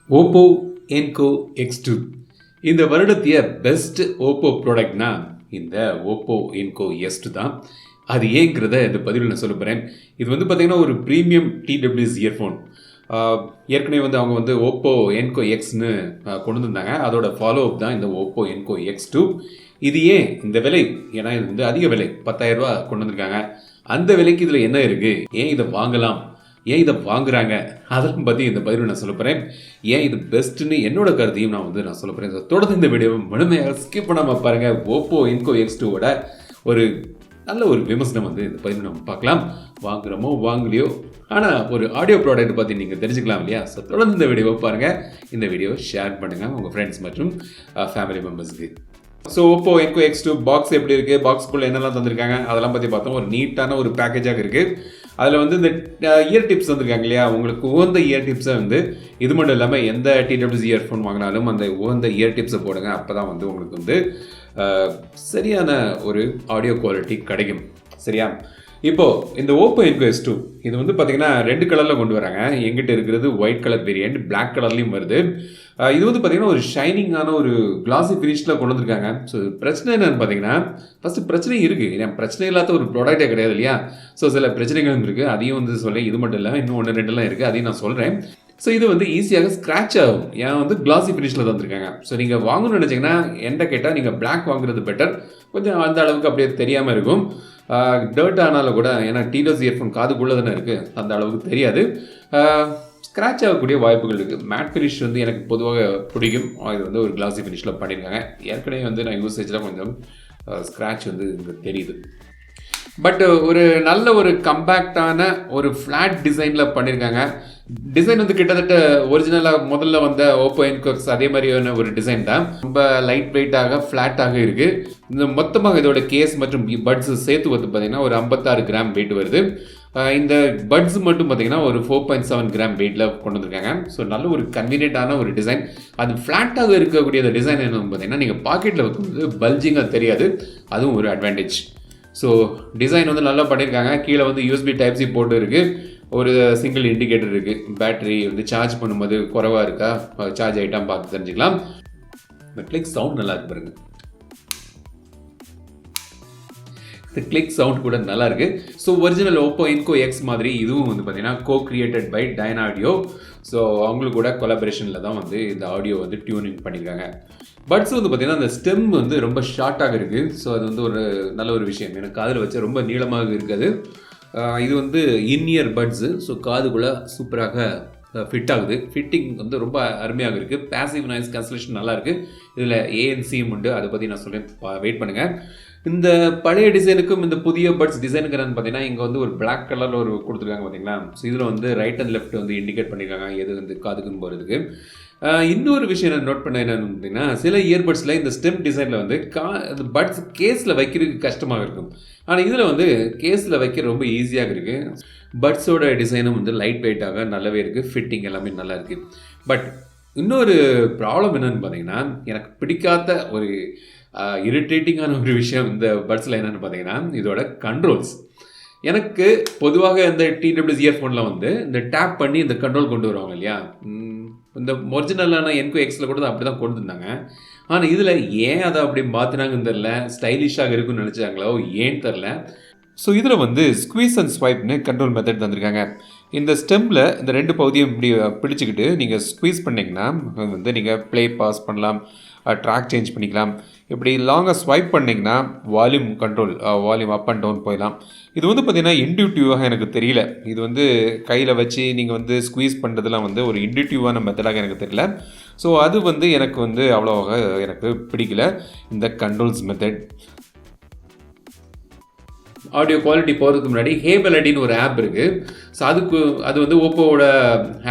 Oppo Enco X2 இந்த வருடத்திய best Oppo ப்ராடக்ட்னா இந்த Oppo Enco X2 தான். அது ஏங்கிறத இந்த பதிவில் நான் சொல்ல போகிறேன். இது வந்து பார்த்திங்கன்னா ஒரு ப்ரீமியம் TWS இயர்ஃபோன். ஏற்கனவே வந்து அவங்க வந்து Oppo Enco Xன்னு கொண்டு வந்திருந்தாங்க. அதோட ஃபாலோ அப் தான் இந்த Oppo Enco X2. இது ஏன் இந்த விலை? ஏன்னா இது வந்து அதிக விலை, 10,000 ரூபா கொண்டு வந்திருக்காங்க. அந்த விலைக்கு இதில் என்ன இருக்குது, ஏன் இதை வாங்கலாம், ஏன் இதை வாங்குறாங்க, அதெல்லாம் பற்றி இந்த பதிவில் நான் சொல்ல போகிறேன். ஏன் இது பெஸ்ட்டுன்னு என்னோட கருத்தையும் நான் சொல்ல போகிறேன். தொடர்ந்து இந்த வீடியோவை முழுமையாக ஸ்கிப் பண்ணாமல் பாருங்கள். Oppo Enco X2வோட ஒரு நல்ல ஒரு விமர்சனம் வந்து இந்த பதிவில் நம்ம பார்க்கலாம். வாங்குகிறோமோ வாங்கலையோ, ஆனால் ஒரு ஆடியோ ப்ராடக்ட் பற்றி நீங்கள் தெரிஞ்சுக்கலாம் இல்லையா? ஸோ தொடர்ந்து இந்த வீடியோவை பாருங்கள். இந்த வீடியோவை ஷேர் பண்ணுங்கள் உங்கள் ஃப்ரெண்ட்ஸ் மற்றும் ஃபேமிலி மெம்பர்ஸுக்கு. So Oppo Enco X2 box எப்படி இருக்குது, பாக்ஸ்குள்ளே என்னெல்லாம் தந்திருக்காங்க அதெல்லாம் பற்றி பார்த்தோம். ஒரு நீட்டான ஒரு பேக்கேஜாக இருக்குது. அதில் வந்து இந்த இயர் டிப்ஸ் வந்திருக்காங்க இல்லையா? உங்களுக்கு உகந்த இயர் டிப்ஸை வந்து இது மட்டும் இல்லாமல் எந்த TWS இயர்ஃபோன் வாங்கினாலும் அந்த உகந்த இயர் டிப்ஸை போடுங்க. அப்போ தான் வந்து உங்களுக்கு வந்து சரியான ஒரு ஆடியோ குவாலிட்டி கிடைக்கும். சரியா? இப்போது இந்த Oppo Enco X2 இது வந்து பார்த்திங்கன்னா 2 கலரில் கொண்டு வராங்க. எங்கிட்ட இருக்கிறது ஒயிட் கலர் வேரியண்ட், பிளாக் கலர்லேயும் வருது. இது வந்து பார்த்திங்கன்னா ஒரு ஷைனிங்கான ஒரு கிளாசி ஃபினிஷில் கொண்டு வந்திருக்காங்க. ஸோ பிரச்சனை என்னென்னு பார்த்தீங்கன்னா, ஃபஸ்ட்டு பிரச்சனை இருக்குது. ஏன்னா பிரச்சனை இல்லாத ஒரு ப்ராடக்டே கிடையாது இல்லையா? ஸோ சில பிரச்சனைகளும் இருக்குது. அதையும் வந்து சொல்ல இது மட்டும் இல்லை, இன்னும் 1-2 இருக்குது. அதையும் நான் சொல்கிறேன். ஸோ இது வந்து ஈஸியாக ஸ்க்ராட்ச் ஆகும். ஏன் வந்து கிளாசி ஃபினிஷில் தந்துருக்காங்க. ஸோ நீங்கள் வாங்கணும்னு நினச்சிங்கன்னா என்கிட்ட கேட்டால் நீங்கள் பிளாக் வாங்குறது பெட்டர். கொஞ்சம் அந்த அளவுக்கு அப்படியே தெரியாமல் இருக்கும். டர்ட் ஆனாலும் கூட, ஏன்னா TWS இயர்ஃபோன் காதுக்குள்ளே தானே இருக்குது, அந்த அளவுக்கு தெரியாது. ஸ்க்ராட்ச் ஆகக்கூடிய வாய்ப்புகள் இருக்குது. மேட் ஃபினிஷ் வந்து எனக்கு பொதுவாக பிடிக்கும். இது வந்து ஒரு கிளாசி ஃபினிஷில் பண்ணியிருக்காங்க. ஏற்கனவே வந்து நான் யூசேஜில் கொஞ்சம் ஸ்க்ராட்ச் வந்து இங்கே தெரியுது. பட் ஒரு நல்ல ஒரு கம்பேக்டான ஒரு ஃப்ளாட் டிசைனில் பண்ணியிருக்காங்க. டிசைன் வந்து கிட்டத்தட்ட ஒரிஜினலாக முதல்ல வந்த Oppo Enco X அதே மாதிரியான ஒரு டிசைன் தான். ரொம்ப லைட் வெயிட்டாக ஃப்ளாட்டாக இருக்குது. இந்த மொத்தமாக இதோட கேஸ் மற்றும் பட்ஸ் சேர்த்து வந்து பார்த்திங்கன்னா ஒரு 56 கிராம் வெயிட் வருது. இந்த பட்ஸ் மட்டும் பார்த்திங்கன்னா ஒரு 4.7 கிராம் வெயிட்டில் கொண்டு வந்திருக்காங்க. ஸோ நல்ல ஒரு கன்வீனியன்ட்டான ஒரு டிசைன். அது ஃப்ளாட்டாக இருக்கக்கூடிய அந்த டிசைன் என்ன பார்த்திங்கன்னா நீங்கள் பாக்கெட்டில் வைக்கும்போது பல்ஜிங்காக தெரியாது. அதுவும் ஒரு அட்வான்டேஜ். ஸோ டிசைன் வந்து நல்லா பண்ணியிருக்காங்க. கீழே வந்து USB Type-C போட்டு இருக்குது. ஒரு சிங்கிள் இண்டிகேட்டர் இருக்குது. பேட்டரி வந்து சார்ஜ் பண்ணும்போது குறைவாக இருக்கா, சார்ஜ் ஐட்டம் பார்த்து தெரிஞ்சுக்கலாம். இந்த கிளிக் சவுண்ட் நல்லா இருக்கு பாருங்க. இந்த கிளிக் சவுண்ட் கூட நல்லா இருக்கு. So original Oppo Enco X மாதிரி இதுவும் வந்து பார்த்தீங்கன்னா co-created by Dyna-Audio. ஸோ அவங்களுக்கு கூட கொலாபரேஷனில் தான் வந்து இந்த ஆடியோ வந்து டியூனிங் பண்ணியிருக்காங்க. பட்ஸ் வந்து பார்த்திங்கன்னா அந்த ஸ்டெம் வந்து ரொம்ப ஷார்ட்டாக இருக்குது. ஸோ அது வந்து ஒரு நல்ல ஒரு விஷயம். எனக்கு காதில் வச்ச ரொம்ப நீளமாக இருக்காது. இது வந்து இன்இயர் பட்ஸு. ஸோ காதுக்குள்ளே சூப்பராக ஃபிட் ஆகுது. ஃபிட்டிங் வந்து ரொம்ப அருமையாக இருக்குது. பேசிவ் நாய்ஸ் கேன்சலேஷன் நல்லா இருக்குது. இதில் ANC உண்டு. அதை பற்றி நான் சொல்கிறேன், வெயிட் பண்ணுங்கள். இந்த பழைய டிசைனுக்கும் இந்த புதிய பட்ஸ் டிசைனுக்குறான்னு பார்த்தீங்கன்னா இங்கே வந்து ஒரு பிளாக் கலரில் ஒரு கொடுத்துருக்காங்க பார்த்தீங்களா? ஸோ இதில் வந்து ரைட் அண்ட் லெஃப்ட் வந்து இண்டிகேட் பண்ணியிருக்காங்க எது வந்து காதுக்குன்னு போகிறதுக்கு. இன்னொரு விஷயம் நான் நோட் பண்ண என்னென்னு பார்த்தீங்கன்னா, சில இயர்பட்ஸில் இந்த ஸ்டெம் டிசைனில் வந்து பட்ஸ் கேஸில் வைக்கிறதுக்கு கஷ்டமாக இருக்கும். ஆனால் இதில் வந்து கேஸில் வைக்க ரொம்ப ஈஸியாக இருக்குது. பட்ஸோட டிசைனும் வந்து லைட் வெயிட்டாக நல்லாவே இருக்குது. ஃபிட்டிங் எல்லாமே நல்லா இருக்குது. பட் இன்னொரு ப்ராப்ளம் என்னென்னு பார்த்தீங்கன்னா, எனக்கு பிடிக்காத ஒரு இரிட்டேட்டிங்கான ஒரு விஷயம் இந்த பட்ஸில் என்னென்னு பார்த்தீங்கன்னா, இதோட கண்ட்ரோல்ஸ். எனக்கு பொதுவாக இந்த TWS இயர்ஃபோனில் வந்து இந்த டேப் பண்ணி இந்த கண்ட்ரோல் கொண்டு வருவாங்க இல்லையா? இந்த ஒரிஜினலான Enco X'ல கூட அப்படி தான் கொண்டு வந்தாங்க. ஆனால் இதில் ஏன் அதை அப்படி மாற்றினாங்கன்னு தெரில. ஸ்டைலிஷாக இருக்குன்னு நினச்சாங்களோ ஏன்னு தெரில. ஸோ இதில் வந்து ஸ்குவீஸ் அண்ட் ஸ்வைப்னு கண்ட்ரோல் மெத்தட் தந்திருக்காங்க. இந்த ஸ்டெம்மில் இந்த 2 பகுதியும் இப்படி பிடிச்சிக்கிட்டு நீங்கள் ஸ்குவீஸ் பண்ணிங்கன்னா வந்து நீங்கள் ப்ளே பாஸ் பண்ணலாம், ட்ராக் சேஞ்ச் பண்ணிக்கலாம். இப்படி லாங்காக ஸ்வைப் பண்ணிங்கன்னா volume control, volume up and down போயிடலாம். இது வந்து பார்த்திங்கன்னா இன்ட்யூட்டிவாக எனக்கு தெரியல. இது வந்து கையில் வச்சு நீங்கள் வந்து ஸ்குவீஸ் பண்ணுறதுலாம் வந்து ஒரு இன்ட்யூட்டிவான மெத்தடாக எனக்கு தெரியல. ஸோ அது வந்து எனக்கு வந்து அவ்வளோவாக எனக்கு பிடிக்கல இந்த கண்ட்ரோல்ஸ் மெத்தட். ஆடியோ குவாலிட்டி போகிறதுக்கு முன்னாடி ஹேமெலடின்னு ஒரு ஆப் இருக்குது. ஸோ அது வந்து ஓப்போவோட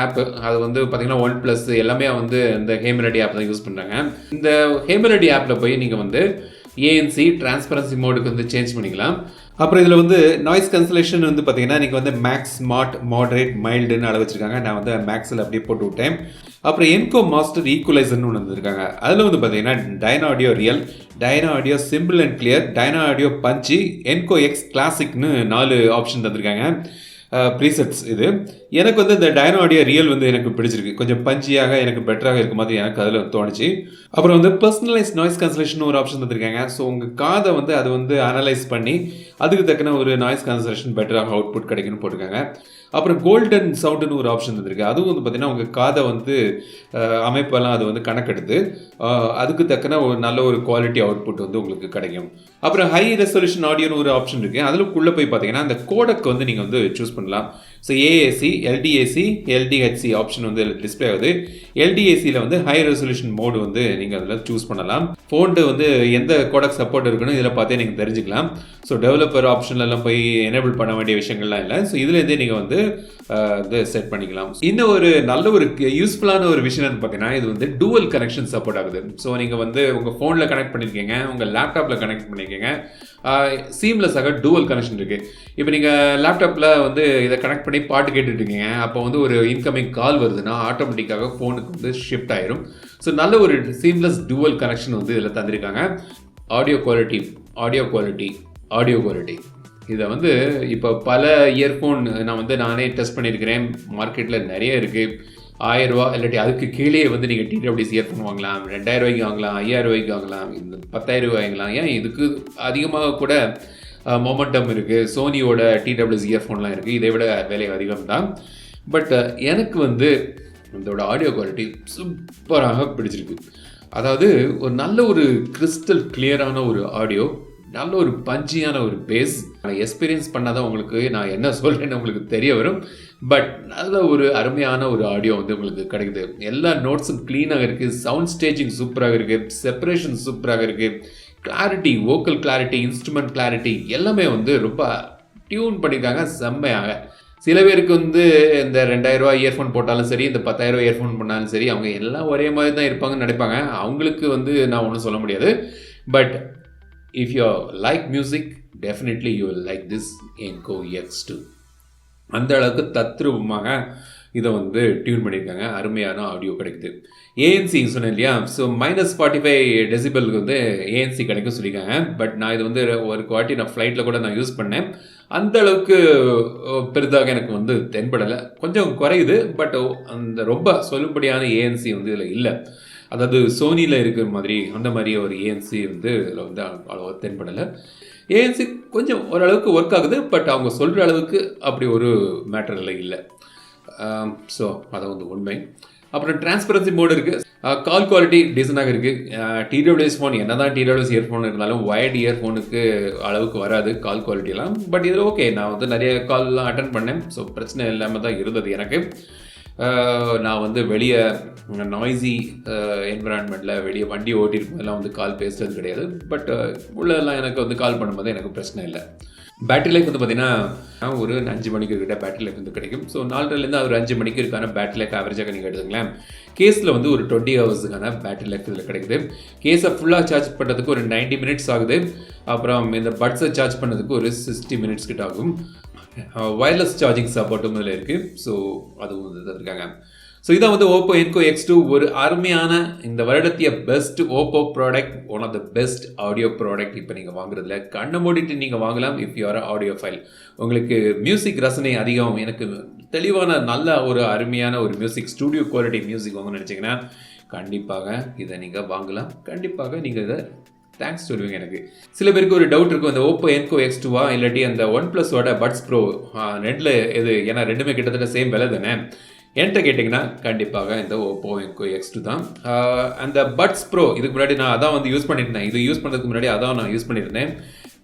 ஆப்பு. அது வந்து பார்த்திங்கன்னா OnePlus எல்லாமே வந்து இந்த ஹேமெலடி ஆப் தான் யூஸ் பண்ணுறாங்க. இந்த ஹேமெலடி ஆப்பில் போய் நீங்கள் வந்து ANC டிரான்ஸ்பரன்சி மோடுக்கு வந்து சேஞ்ச் பண்ணிக்கலாம். அப்புறம் இதில் வந்து நாய்ஸ் கேன்சலேஷன் வந்து பார்த்திங்கன்னா நீங்கள் வந்து மேக்ஸ், ஸ்மார்ட், மாடரேட், மைல்டுன்னு அளவு வச்சுருக்காங்க. நான் வந்து மேக்ஸில் அப்படியே போட்டு விட்டேன். அப்புறம் Enco மாஸ்டர் ஈக்குவலைசர்னு ஒன்று வந்துருக்காங்க. அதில் வந்து பார்த்திங்கன்னா Dyna-Audio real, Dyna-Audio simple and clear, Dyna-Audio பஞ்சி, Enco X கிளாசிக்னு 4 option தந்திருக்காங்க. ப்ரீசெட்ஸ் இது. எனக்கு வந்து இந்த டைனோ ஆடியோ ரியல் வந்து எனக்கு பிடிச்சிருக்கு. கொஞ்சம் பஞ்சியாக எனக்கு பெட்டராக இருக்க மாதிரி எனக்கு அதில் தோணுச்சு. அப்புறம் வந்து பர்சனலைஸ் நாய்ஸ் கேன்சலேஷன் ஒரு ஆப்ஷன் தந்திருக்காங்க. ஸோ உங்கள் காதை வந்து அது வந்து அனலைஸ் பண்ணி அதுக்கு தக்கன ஒரு நாய்ஸ் கேன்சலேஷன் பெட்டராக அவுட்புட் கிடைக்குன்னு போட்டிருக்காங்க. அப்புறம் கோல்டன் சவுண்டுன்னு ஒரு ஆப்ஷன் தந்திருக்கு. அதுவும் வந்து பார்த்தீங்கன்னா உங்கள் காதை வந்து அமைப்பெல்லாம் அது வந்து கணக்கெடுத்து அதுக்கு தக்கன ஒரு நல்ல ஒரு குவாலிட்டி அவுட்புட் வந்து உங்களுக்கு கிடைக்கும். அப்புறம் ஹை ரெசல்யூஷன் ஆடியோன்னு ஒரு ஆப்ஷன் இருக்குது. அதுக்குள்ளே போய் பார்த்தீங்கன்னா அந்த கோடக் வந்து நீங்கள் வந்து சூஸ் பண்ணலாம். ஸோ ஏஏசி, எல்டிஏசி, எல்டிஹெச்சி ஆப்ஷன் வந்து டிஸ்பிளே ஆகுது. எல்டிஏசியில் வந்து ஹை ரெசல்யூஷன் மோடு வந்து நீங்கள் அதில் சூஸ் பண்ணலாம். ஃபோன்ட்டு வந்து எந்த கோடக் சப்போர்ட் இருக்குன்னு இதில் பார்த்தே நீங்கள் தெரிஞ்சுக்கலாம். ஸோ டெவலப்பர் ஆப்ஷன்லாம் போய் எனேபிள் பண்ண வேண்டிய விஷயங்கள்லாம் இல்லை. ஸோ இதுலேருந்தே நீங்கள் வந்து செட் பண்ணிக்கலாம். இன்னும் ஒரு நல்ல ஒரு யூஸ்ஃபுல்லான ஒரு விஷயம் பார்த்தீங்கன்னா இது வந்து டூவல் கனெக்ஷன் சப்போர்ட் ஆகுது. ஸோ நீங்கள் வந்து உங்கள் ஃபோனில் கனெக்ட் பண்ணியிருக்கீங்க, உங்கள் லேப்டாப்பில் கனெக்ட் பண்ணியிருக்கீங்க, சீம்லெஸ்ஸாக டூவல் கனெக்ஷன் இருக்குது. இப்போ நீங்கள் லேப்டாப்பில் வந்து இதை கனெக்ட் பண்ணி பாட்டு கேட்டுட்டு இருக்கீங்க, அப்போ வந்து ஒரு இன்கமிங் கால் வருதுன்னா ஆட்டோமேட்டிக்காக ஃபோனுக்கு வந்து ஷிஃப்ட் ஆயிரும். ஸோ நல்ல ஒரு சீம்லெஸ் டூவல் கனெக்ஷன் வந்து இதில் தந்திருக்காங்க. ஆடியோ குவாலிட்டி இதை வந்து இப்போ பல இயர்ஃபோன் நானே டெஸ்ட் பண்ணியிருக்கிறேன். மார்க்கெட்டில் நிறைய இருக்குது. 1000 ரூபா இல்லாட்டி அதுக்கு கீழே வந்து நீங்கள் டிடபிள்யூசி இயர்ஃபோன் வாங்கலாம், 2000 ரூபாய்க்கு வாங்கலாம், 5000 ரூபாய்க்கு வாங்கலாம், 10,000 ரூபாய் வாங்கலாம். ஏன் இதுக்கு அதிகமாக கூட மொமெண்டம் இருக்குது. சோனியோட டிடபிள்யூசி இயர்ஃபோன்லாம் இருக்குது, இதை விட விலை அதிகம் தான். பட் எனக்கு வந்து இதோட ஆடியோ குவாலிட்டி சூப்பராக பிடிச்சிருக்கு. அதாவது ஒரு நல்ல ஒரு கிறிஸ்டல் கிளியரான ஒரு ஆடியோ, நல்ல ஒரு பஞ்சியான ஒரு பேஸ். எக்ஸ்பீரியன்ஸ் பண்ணாதான் உங்களுக்கு நான் என்ன சொல்கிறேன்னு உங்களுக்கு தெரிய வரும். பட் நல்ல ஒரு அருமையான ஒரு ஆடியோ வந்து உங்களுக்கு கிடைக்குது. எல்லா நோட்ஸும் க்ளீனாக இருக்குது, சவுண்ட் ஸ்டேஜிங் சூப்பராக இருக்குது, செப்பரேஷன் சூப்பராக இருக்குது, clarity, vocal clarity, instrument clarity எல்லாமே வந்து ரொம்ப டியூன் பண்ணியிருக்காங்க செம்மையாக. சில பேருக்கு வந்து இந்த 2000 ரூபா இயர்ஃபோன் போட்டாலும் சரி, இந்த 10,000 ரூபா இயர்ஃபோன் பண்ணாலும் சரி, அவங்க எல்லாம் ஒரே மாதிரி தான் இருப்பாங்கன்னு நினைப்பாங்க. அவங்களுக்கு வந்து நான் ஒன்றும் சொல்ல முடியாது. But if you like music, definitely you will like this Enco X2. அந்த அளவுக்கு தத்ரூபமாக இதை வந்து டியூன் பண்ணியிருக்காங்க. அருமையான ஆடியோ கிடைக்குது. ஏஎன்சி சொன்னேன் இல்லையா, ஸோ -45 டெசிபலுக்கு வந்து ஏஎன்சி கிடைக்கும் சொல்லியிருக்காங்க. பட் நான் இது வந்து ஒரு குவாட்டி நான் ஃப்ளைட்டில் கூட நான் யூஸ் பண்ணேன். அந்த அளவுக்கு பெரிதாக எனக்கு வந்து தென்படலை. கொஞ்சம் குறையுது, பட் அந்த ரொம்ப சொல்லும்படியான ஏஎன்சி வந்து இதில் இல்லை. அதாவது சோனியில் இருக்கிற மாதிரி அந்த மாதிரி ஒரு ஏஎன்சி வந்து இதில் வந்து அவ்வளோவா தென்படலை. ஏஎன்சி கொஞ்சம் ஓரளவுக்கு ஒர்க் ஆகுது, பட் அவங்க சொல்கிற அளவுக்கு அப்படி ஒரு மேட்டரில் இல்லை. ஸோ அதை வந்து உண்மை. அப்புறம் டிரான்ஸ்பரன்சி மோடு இருக்குது. கால் குவாலிட்டி டீசெண்டாக இருக்குது. டிடபிள்யூஎஸ் ஃபோன் என்ன தான் டிடபிள்யூஎஸ் இயர்ஃபோன் இருந்தாலும் வயர்டு இயர்ஃபோனுக்கு அளவுக்கு வராது கால் குவாலிட்டியெல்லாம். பட் இது ஓகே, நான் வந்து நிறைய கால்லாம் அட்டன் பண்ணேன். ஸோ பிரச்சனை இல்லாமல் தான் இருந்தது எனக்கு. நான் வந்து வெளியே நாய்ஸி என்விரான்மெண்ட்டில் வெளியே வண்டி ஓட்டிருக்கும்போதெல்லாம் வந்து கால் பேசுறது கிடையாது. பட் உள்ளெல்லாம் எனக்கு வந்து கால் பண்ணும்போது எனக்கு பிரச்சனை இல்லை. பேட்டரி லைஃப் வந்து பார்த்தீங்கன்னா ஒரு 5 மணிக்கு கிட்ட பேட்டரி லைஃப் வந்து கிடைக்கும். ஸோ 4லேருந்து ஒரு 5 மணிக்கு இருக்கான பேட்டரி லைஃப் ஆவரேஜாக நீங்கள் எடுத்துங்களேன். கேஸில் வந்து ஒரு 20 ஹவர்ஸுக்கான பேட்டரி லைஃப் இதில் கிடைக்குது. கேஸை ஃபுல்லாக சார்ஜ் பண்ணுறதுக்கு ஒரு 90 மினிட்ஸ் ஆகுது. அப்புறம் இந்த பட்ஸை சார்ஜ் பண்ணதுக்கு ஒரு 60 மினிட்ஸ் கிட்ட ஆகும். வயர்லெஸ் சார்ஜிங் சப்போர்ட்டும் இதில் இருக்குது. ஸோ அதுவும் வந்து தந்திருக்காங்க. ஸோ இதான் வந்து Oppo Enco X2 ஒரு அருமையான இந்த வருடத்திய best Oppo product, one of the best audio product. இப்போ நீங்கள் வாங்குறதுல கண்ணை மூடிட்டு நீங்கள் வாங்கலாம். If you are audiophile, உங்களுக்கு மியூசிக் ரசனை அதிகம், எனக்கு தெளிவான நல்ல ஒரு அருமையான ஒரு மியூசிக் ஸ்டூடியோ குவாலிட்டி மியூசிக் வாங்கணும்னு நினச்சிங்கன்னா கண்டிப்பாக இதை நீங்கள் வாங்கலாம். கண்டிப்பாக நீங்கள் இதை தேங்க்ஸ் சொல்லுவீங்க. எனக்கு சில பேருக்கு ஒரு டவுட் இருக்கும், இந்த Oppo Enco X2 இல்லாட்டி அந்த OnePlus-ஓட Buds Pro ரெண்டில் எது, ஏன்னா ரெண்டுமே கிட்டத்தட்ட சேம் விலை தானே. என்கிட்ட கேட்டிங்கன்னா கண்டிப்பாக இந்த Oppo Enco X2 தான். அந்த Buds Pro இதுக்கு முன்னாடி நான் அதான் வந்து யூஸ் பண்ணியிருந்தேன். இது யூஸ் பண்ணுறதுக்கு முன்னாடி அதான் நான் யூஸ் பண்ணியிருந்தேன்.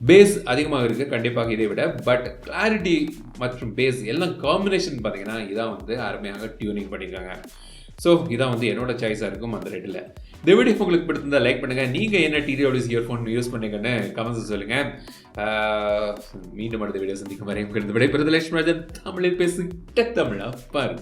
பேஸ் அதிகமாக இருக்குது கண்டிப்பாக இதை விட. பட் கிளாரிட்டி மற்றும் பேஸ் எல்லாம் காம்பினேஷன் பார்த்தீங்கன்னா இதான் வந்து அருமையாக டியூனிங் பண்ணியிருக்காங்க. ஸோ இதான் வந்து என்னோட சாய்ஸாக இருக்கும் அந்த ரேட்டில். இந்த வீடியோ உங்களுக்கு பிடிச்சிருந்தா லைக் பண்ணுங்கள். நீங்கள் என்ன டிடபிள்யூஎஸ் இயர்ஃபோன் யூஸ் பண்ணீங்கன்னு கமெண்ட்ஸ் சொல்லுங்கள். மீண்டும் அடுத்த வீடியோ சந்திக்கும் வரை விடைபெறுவது லட்சுமி ராஜன். தமிழில் பேசு தமிழா பாரு.